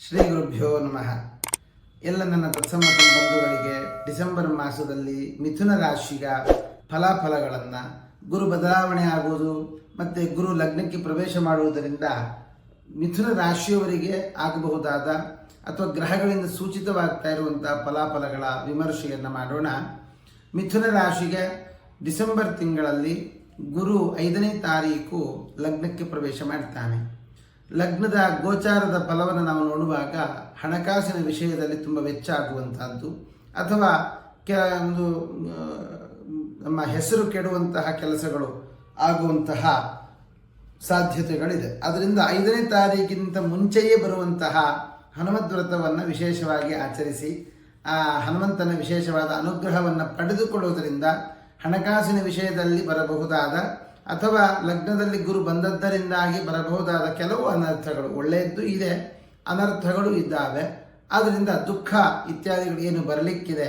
ಶ್ರೀ ಗುರುಭ್ಯೋ ನಮಃ. ಎಲ್ಲ ನನ್ನ ತತ್ಸಮ್ಮತ ಬಂಧುಗಳಿಗೆ ಡಿಸೆಂಬರ್ ಮಾಸದಲ್ಲಿ ಮಿಥುನ ರಾಶಿಯ ಫಲಾಫಲಗಳನ್ನು, ಗುರು ಬದಲಾವಣೆ ಆಗುವುದು ಮತ್ತು ಗುರು ಲಗ್ನಕ್ಕೆ ಪ್ರವೇಶ ಮಾಡುವುದರಿಂದ ಮಿಥುನ ರಾಶಿಯವರಿಗೆ ಆಗಬಹುದಾದ ಅಥವಾ ಗ್ರಹಗಳಿಂದ ಸೂಚಿತವಾಗ್ತಾ ಇರುವಂತಹ ಫಲಾಫಲಗಳ ವಿಮರ್ಶೆಯನ್ನು ಮಾಡೋಣ. ಮಿಥುನ ರಾಶಿಗೆ ಡಿಸೆಂಬರ್ ತಿಂಗಳಲ್ಲಿ ಗುರು 5ನೇ ತಾರೀಕು ಲಗ್ನಕ್ಕೆ ಪ್ರವೇಶ ಮಾಡ್ತಾನೆ. ಲಗ್ನದ ಗೋಚಾರದ ಫಲವನ್ನು ನಾವು ನೋಡುವಾಗ ಹಣಕಾಸಿನ ವಿಷಯದಲ್ಲಿ ತುಂಬ ವೆಚ್ಚ ಆಗುವಂತಹದ್ದು ಅಥವಾ ಒಂದು ನಮ್ಮ ಹೆಸರು ಕೆಡುವಂತಹ ಕೆಲಸಗಳು ಆಗುವಂತಹ ಸಾಧ್ಯತೆಗಳಿದೆ. ಅದರಿಂದ 5ನೇ ತಾರೀಕಿಗಿಂತ ಮುಂಚೆಯೇ ಬರುವಂತಹ ಹನುಮದ್ ವ್ರತವನ್ನು ವಿಶೇಷವಾಗಿ ಆಚರಿಸಿ ಆ ಹನುಮಂತನ ವಿಶೇಷವಾದ ಅನುಗ್ರಹವನ್ನು ಪಡೆದುಕೊಳ್ಳುವುದರಿಂದ ಹಣಕಾಸಿನ ವಿಷಯದಲ್ಲಿ ಬರಬಹುದಾದ ಅಥವಾ ಲಗ್ನದಲ್ಲಿ ಗುರು ಬಂದದ್ದರಿಂದಾಗಿ ಬರಬಹುದಾದ ಕೆಲವು ಅನರ್ಥಗಳು, ಒಳ್ಳೆಯದ್ದು ಇದೆ, ಅನರ್ಥಗಳು ಇದ್ದಾವೆ. ಆದ್ದರಿಂದ ದುಃಖ ಇತ್ಯಾದಿಗಳು ಏನು ಬರಲಿಕ್ಕಿದೆ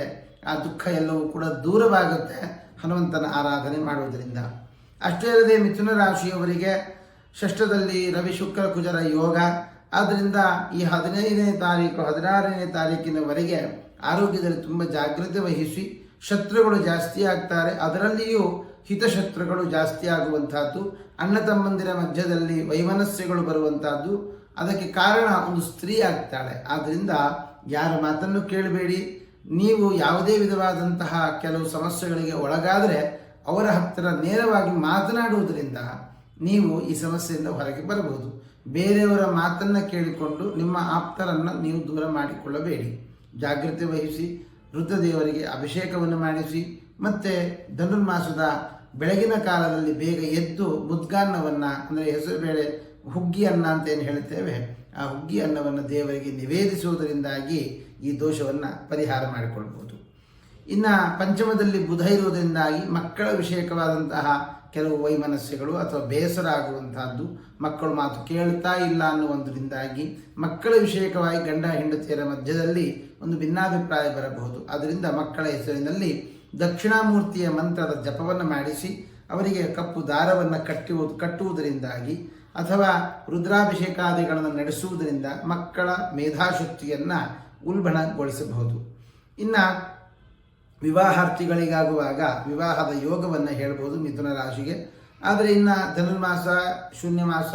ಆ ದುಃಖ ಎಲ್ಲವೂ ಕೂಡ ದೂರವಾಗುತ್ತೆ ಹನುಮಂತನ ಆರಾಧನೆ ಮಾಡುವುದರಿಂದ. ಅಷ್ಟೇ ಅಲ್ಲದೆ ಮಿಥುನ ರಾಶಿಯವರಿಗೆ ಷಷ್ಠದಲ್ಲಿ ರವಿ ಶುಕ್ರ ಕುಜರ ಯೋಗ. ಆದ್ದರಿಂದ ಈ 15ನೇ ತಾರೀಕು 16ನೇ ತಾರೀಕಿನವರೆಗೆ ಆರೋಗ್ಯದಲ್ಲಿ ತುಂಬ ಜಾಗ್ರತೆ ವಹಿಸಿ. ಶತ್ರುಗಳು ಜಾಸ್ತಿ ಆಗ್ತಾರೆ, ಅದರಲ್ಲಿಯೂ ಹಿತಶತ್ರುಗಳು ಜಾಸ್ತಿ ಆಗುವಂತಹದ್ದು, ಅಣ್ಣ ತಮ್ಮಂದಿರ ಮಧ್ಯದಲ್ಲಿ ವೈಮನಸ್ಯಗಳು ಬರುವಂತಹದ್ದು. ಅದಕ್ಕೆ ಕಾರಣ ಒಂದು ಸ್ತ್ರೀ ಆಗ್ತಾಳೆ. ಆದ್ದರಿಂದ ಯಾರ ಮಾತನ್ನು ಕೇಳಬೇಡಿ. ನೀವು ಯಾವುದೇ ವಿಧವಾದಂತಹ ಕೆಲವು ಸಮಸ್ಯೆಗಳಿಗೆ ಒಳಗಾದರೆ ಅವರ ಹತ್ತಿರ ನೇರವಾಗಿ ಮಾತನಾಡುವುದರಿಂದ ನೀವು ಈ ಸಮಸ್ಯೆಯಿಂದ ಹೊರಗೆ ಬರಬಹುದು. ಬೇರೆಯವರ ಮಾತನ್ನು ಕೇಳಿಕೊಂಡು ನಿಮ್ಮ ಆಪ್ತರನ್ನು ನೀವು ದೂರ ಮಾಡಿಕೊಳ್ಳಬೇಡಿ. ಜಾಗ್ರತೆ ವಹಿಸಿ, ರುದ್ರದೇವರಿಗೆ ಅಭಿಷೇಕವನ್ನು ಮಾಡಿಸಿ. ಮತ್ತು ಧನುರ್ಮಾಸದ ಬೆಳಗಿನ ಕಾಲದಲ್ಲಿ ಬೇಗ ಎದ್ದು ಮುದ್ಗಾನ್ನವನ್ನು, ಅಂದರೆ ಹೆಸರುಬೇಳೆ ಹುಗ್ಗಿ ಅನ್ನ ಅಂತ ಏನು ಹೇಳ್ತೇವೆ, ಆ ಹುಗ್ಗಿ ಅನ್ನವನ್ನು ದೇವರಿಗೆ ನಿವೇದಿಸುವುದರಿಂದಾಗಿ ಈ ದೋಷವನ್ನು ಪರಿಹಾರ ಮಾಡಿಕೊಳ್ಬೋದು. ಇನ್ನು ಪಂಚಮದಲ್ಲಿ ಬುಧ ಇರುವುದರಿಂದಾಗಿ ಮಕ್ಕಳ ವಿಷಯಕವಾದಂತಹ ಕೆಲವು ವೈಮನಸ್ಯಗಳು ಅಥವಾ ಬೇಸರ ಆಗುವಂತಹದ್ದು, ಮಕ್ಕಳು ಮಾತು ಕೇಳ್ತಾ ಇಲ್ಲ ಅನ್ನುವುದರಿಂದಾಗಿ ಮಕ್ಕಳ ವಿಷಯಕವಾಗಿ ಗಂಡ ಹೆಂಡತಿಯರ ಮಧ್ಯದಲ್ಲಿ ಒಂದು ಭಿನ್ನಾಭಿಪ್ರಾಯ ಬರಬಹುದು. ಅದರಿಂದ ಮಕ್ಕಳ ಹೆಸರಿನಲ್ಲಿ ದಕ್ಷಿಣಾಮೂರ್ತಿಯ ಮಂತ್ರದ ಜಪವನ್ನು ಮಾಡಿಸಿ ಅವರಿಗೆ ಕಪ್ಪು ದಾರವನ್ನು ಕಟ್ಟುವುದರಿಂದಾಗಿ ಅಥವಾ ರುದ್ರಾಭಿಷೇಕಾದಿಗಳನ್ನು ನಡೆಸುವುದರಿಂದ ಮಕ್ಕಳ ಮೇಧಾಶಕ್ತಿಯನ್ನು ಉಲ್ಬಣಗೊಳಿಸಬಹುದು. ಇನ್ನು ವಿವಾಹಾರ್ಥಿಗಳಿಗಾಗುವಾಗ ವಿವಾಹದ ಯೋಗವನ್ನು ಹೇಳ್ಬೋದು ಮಿಥುನ ರಾಶಿಗೆ. ಆದರೆ ಇನ್ನು ಧನುರ್ಮಾಸ, ಶೂನ್ಯಮಾಸ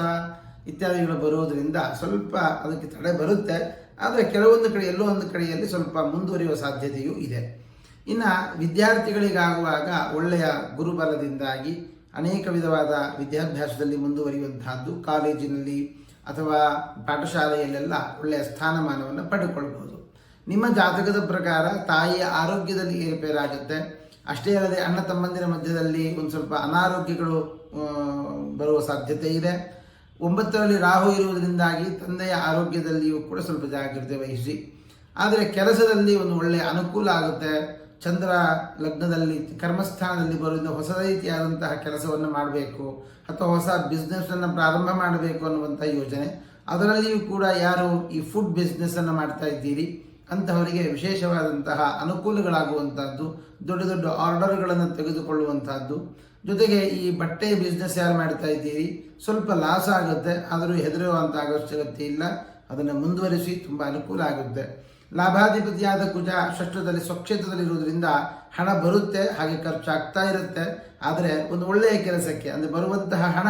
ಇತ್ಯಾದಿಗಳು ಬರುವುದರಿಂದ ಸ್ವಲ್ಪ ಅದಕ್ಕೆ ತಡೆ ಬರುತ್ತೆ. ಆದರೆ ಕೆಲವೊಂದು ಕಡೆ, ಎಲ್ಲೋ ಒಂದು ಕಡೆಯಲ್ಲಿ ಸ್ವಲ್ಪ ಮುಂದುವರಿಯುವ ಸಾಧ್ಯತೆಯೂ ಇದೆ. ಇನ್ನು ವಿದ್ಯಾರ್ಥಿಗಳಿಗಾಗುವಾಗ ಒಳ್ಳೆಯ ಗುರುಬಲದಿಂದಾಗಿ ಅನೇಕ ವಿಧವಾದ ವಿದ್ಯಾಭ್ಯಾಸದಲ್ಲಿ ಮುಂದುವರಿಯುವಂತಹದ್ದು, ಕಾಲೇಜಿನಲ್ಲಿ ಅಥವಾ ಪಾಠಶಾಲೆಯಲ್ಲೆಲ್ಲ ಒಳ್ಳೆಯ ಸ್ಥಾನಮಾನವನ್ನು ಪಡೆದುಕೊಳ್ಬಹುದು. ನಿಮ್ಮ ಜಾತಕದ ಪ್ರಕಾರ ತಾಯಿಯ ಆರೋಗ್ಯದಲ್ಲಿ ಏರುಪೇರಾಗುತ್ತೆ. ಅಷ್ಟೇ ಅಲ್ಲದೆ ಅಣ್ಣ ತಮ್ಮಂದಿರ ಮಧ್ಯದಲ್ಲಿ ಒಂದು ಸ್ವಲ್ಪ ಅನಾರೋಗ್ಯಗಳು ಬರುವ ಸಾಧ್ಯತೆ ಇದೆ. 9ರಲ್ಲಿ ರಾಹು ಇರುವುದರಿಂದಾಗಿ ತಂದೆಯ ಆರೋಗ್ಯದಲ್ಲಿಯೂ ಕೂಡ ಸ್ವಲ್ಪ ಜಾಗ್ರತೆ ವಹಿಸಿ. ಆದರೆ ಕೆಲಸದಲ್ಲಿ ಒಂದು ಒಳ್ಳೆಯ ಅನುಕೂಲ ಆಗುತ್ತೆ. ಚಂದ್ರ ಲಗ್ನದಲ್ಲಿ ಕರ್ಮಸ್ಥಾನದಲ್ಲಿ ಬರುವುದರಿಂದ ಹೊಸ ರೀತಿಯಾದಂತಹ ಕೆಲಸವನ್ನು ಮಾಡಬೇಕು ಅಥವಾ ಹೊಸ ಬಿಸ್ನೆಸ್ಸನ್ನು ಪ್ರಾರಂಭ ಮಾಡಬೇಕು ಅನ್ನುವಂಥ ಯೋಜನೆ. ಅದರಲ್ಲಿಯೂ ಕೂಡ ಯಾರು ಈ ಫುಡ್ ಬಿಸ್ನೆಸ್ಸನ್ನು ಮಾಡ್ತಾ ಇದ್ದೀರಿ ಅಂತಹವರಿಗೆ ವಿಶೇಷವಾದಂತಹ ಅನುಕೂಲಗಳಾಗುವಂಥದ್ದು, ದೊಡ್ಡ ದೊಡ್ಡ ಆರ್ಡರ್ಗಳನ್ನು ತೆಗೆದುಕೊಳ್ಳುವಂಥದ್ದು. ಜೊತೆಗೆ ಈ ಬಟ್ಟೆ ಬಿಸ್ನೆಸ್ ಯಾರು ಮಾಡ್ತಾ ಇದ್ದೀರಿ ಸ್ವಲ್ಪ ಲಾಸ್ ಆಗುತ್ತೆ, ಆದರೂ ಹೆದರುವಂಥ ಅವಶ್ಯಕತೆ ಇಲ್ಲ, ಅದನ್ನು ಮುಂದುವರಿಸಿ, ತುಂಬ ಅನುಕೂಲ ಆಗುತ್ತೆ. ಲಾಭಾಧಿಪತಿಯಾದ ಕುಜ ಷಷ್ಠದಲ್ಲಿ ಸ್ವಕ್ಷೇತ್ರದಲ್ಲಿರುವುದರಿಂದ ಹಣ ಬರುತ್ತೆ, ಹಾಗೆ ಖರ್ಚಾಗ್ತಾ ಇರುತ್ತೆ. ಆದರೆ ಒಂದು ಒಳ್ಳೆಯ ಕೆಲಸಕ್ಕೆ, ಅಂದರೆ ಬರುವಂತಹ ಹಣ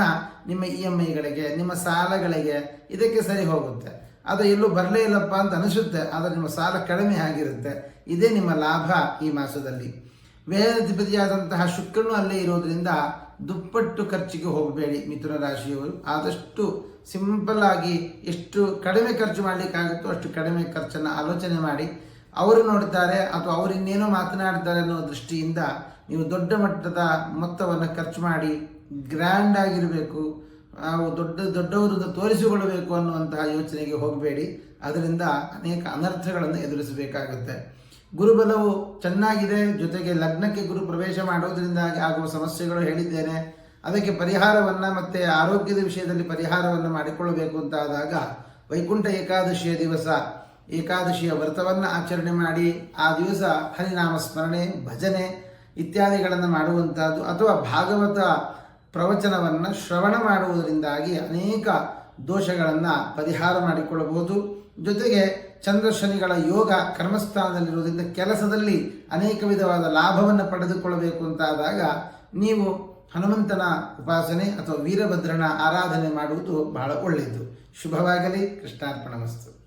ನಿಮ್ಮ EMIಗಳಿಗೆ, ನಿಮ್ಮ ಸಾಲಗಳಿಗೆ ಇದಕ್ಕೆ ಸರಿ ಹೋಗುತ್ತೆ. ಅದು ಎಲ್ಲೂ ಬರಲೇ ಇಲ್ಲಪ್ಪ ಅಂತ ಅನಿಸುತ್ತೆ, ಆದರೆ ನಿಮ್ಮ ಸಾಲ ಕಡಿಮೆ ಆಗಿರುತ್ತೆ. ಇದೇ ನಿಮ್ಮ ಲಾಭ ಈ ಮಾಸದಲ್ಲಿ. ವ್ಯಯಾಧಿಪತಿಯಾದಂತಹ ಶುಕ್ರನು ಅಲ್ಲೇ ಇರೋದ್ರಿಂದ ದುಪ್ಪಟ್ಟು ಖರ್ಚಿಗೆ ಹೋಗಬೇಡಿ ಮಿಥುನ ರಾಶಿಯವರು. ಆದಷ್ಟು ಸಿಂಪಲ್ ಆಗಿ ಎಷ್ಟು ಕಡಿಮೆ ಖರ್ಚು ಮಾಡಲಿಕ್ಕಾಗುತ್ತೋ ಅಷ್ಟು ಕಡಿಮೆ ಖರ್ಚನ್ನು ಆಲೋಚನೆ ಮಾಡಿ. ಅವರು ನೋಡ್ತಾರೆ ಅಥವಾ ಅವರು ಇನ್ನೇನೋ ಮಾತನಾಡ್ತಾರೆ ಅನ್ನೋ ದೃಷ್ಟಿಯಿಂದ ನೀವು ದೊಡ್ಡ ಮಟ್ಟದ ಮೊತ್ತವನ್ನು ಖರ್ಚು ಮಾಡಿ ಗ್ರ್ಯಾಂಡ್ ಆಗಿರಬೇಕು, ದೊಡ್ಡವರನ್ನು ತೋರಿಸಿಕೊಳ್ಳಬೇಕು ಅನ್ನುವಂತಹ ಯೋಚನೆಗೆ ಹೋಗಬೇಡಿ. ಅದರಿಂದ ಅನೇಕ ಅನರ್ಥಗಳನ್ನು ಎದುರಿಸಬೇಕಾಗುತ್ತೆ. ಗುರುಬಲವು ಚೆನ್ನಾಗಿದೆ, ಜೊತೆಗೆ ಲಗ್ನಕ್ಕೆ ಗುರು ಪ್ರವೇಶ ಮಾಡೋದ್ರಿಂದಾಗಿ ಆಗುವ ಸಮಸ್ಯೆಗಳು ಹೇಳಿದ್ದೇನೆ. ಅದಕ್ಕೆ ಪರಿಹಾರವನ್ನು ಮತ್ತು ಆರೋಗ್ಯದ ವಿಷಯದಲ್ಲಿ ಪರಿಹಾರವನ್ನು ಮಾಡಿಕೊಳ್ಳಬೇಕು ಅಂತ ಆದಾಗ ವೈಕುಂಠ ಏಕಾದಶಿಯ ದಿವಸ ಏಕಾದಶಿಯ ವ್ರತವನ್ನು ಆಚರಣೆ ಮಾಡಿ ಆ ದಿವಸ ಹರಿನಾಮ ಸ್ಮರಣೆ, ಭಜನೆ ಇತ್ಯಾದಿಗಳನ್ನು ಮಾಡುವಂಥದ್ದು ಅಥವಾ ಭಾಗವತ ಪ್ರವಚನವನ್ನು ಶ್ರವಣ ಮಾಡುವುದರಿಂದಾಗಿ ಅನೇಕ ದೋಷಗಳನ್ನು ಪರಿಹಾರ ಮಾಡಿಕೊಳ್ಳಬಹುದು. ಜೊತೆಗೆ ಚಂದ್ರ ಶನಿಗಳ ಯೋಗ ಕರ್ಮಸ್ಥಾನದಲ್ಲಿರುವುದರಿಂದ ಕೆಲಸದಲ್ಲಿ ಅನೇಕ ವಿಧವಾದ ಲಾಭವನ್ನು ಪಡೆದುಕೊಳ್ಳಬೇಕು ಅಂತಾದಾಗ ನೀವು ಹನುಮಂತನ ಉಪಾಸನೆ ಅಥವಾ ವೀರಭದ್ರನ ಆರಾಧನೆ ಮಾಡುವುದು ಬಹಳ ಒಳ್ಳೆಯದು. ಶುಭವಾಗಲಿ. ಕೃಷ್ಣಾರ್ಪಣಮಸ್ತು.